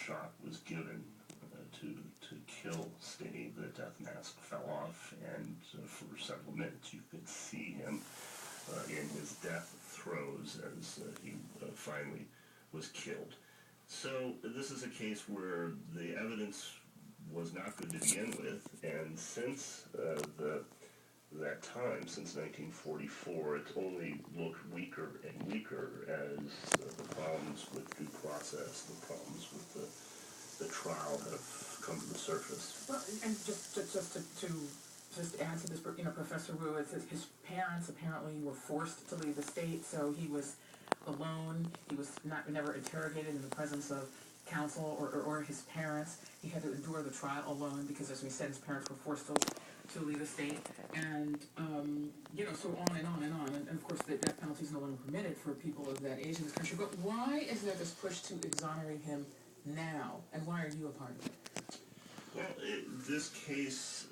shot was given to kill Stinney, the death mask fell off, and for several minutes you could see him in his death throes as he finally was killed. So this is a case where the evidence was not good to begin with, and since that time, since 1944, it's only looked weaker and weaker as the problems with due process, the problems with the trial have come to the surface. Well, and just to add to this, Professor Wu, it says his parents apparently were forced to leave the state, so he was alone. He was never interrogated in the presence of counsel or his parents. He had to endure the trial alone because, as we said, his parents were forced to leave the state, and so on and on and on. And of course, the death penalty is no longer permitted for people of that age in this country. But why is there this push to exonerate him now, and why are you a part of it? Well, this case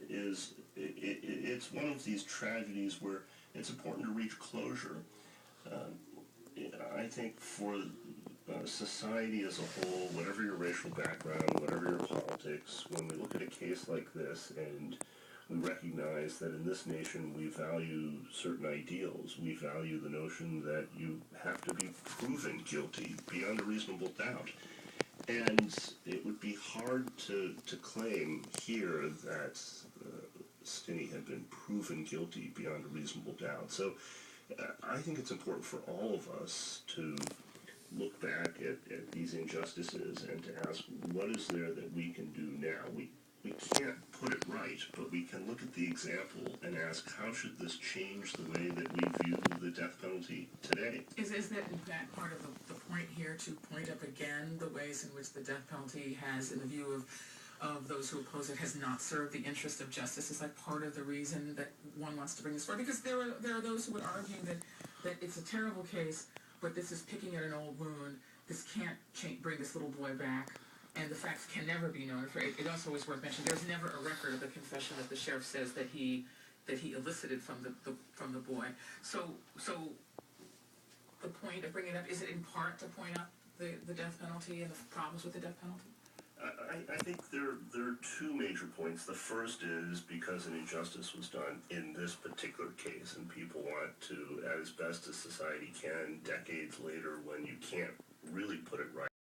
it's one of these tragedies where it's important to reach closure. I think for society as a whole, whatever your racial background, whatever your politics, when we look at a case like this and we recognize that in this nation we value certain ideals, we value the notion that you have to be proven guilty beyond a reasonable doubt. And it would be hard to claim here that Stinney had been proven guilty beyond a reasonable doubt. So I think it's important for all of us to look back at these injustices and to ask, what is there that we can do now? We can't put it right, but we can look at the example and ask, how should this change the way that we view the death penalty today? Is that in fact part of the point here, to point up again the ways in which the death penalty has, in the view of those who oppose it, has not served the interest of justice? Is that part of the reason that one wants to bring this forward? Because there are those who would argue that it's a terrible case, but this is picking at an old wound. This can't bring this little boy back, and the facts can never be known. It also is worth mentioning there's never a record of the confession that the sheriff says that he elicited from the boy. So the point of bringing it up, is it in part to point out the death penalty and the problems with the death penalty? I think there are two major points. The first is because an injustice was done in this particular case, and people want to, as best as society can, decades later, when you can't really put it right,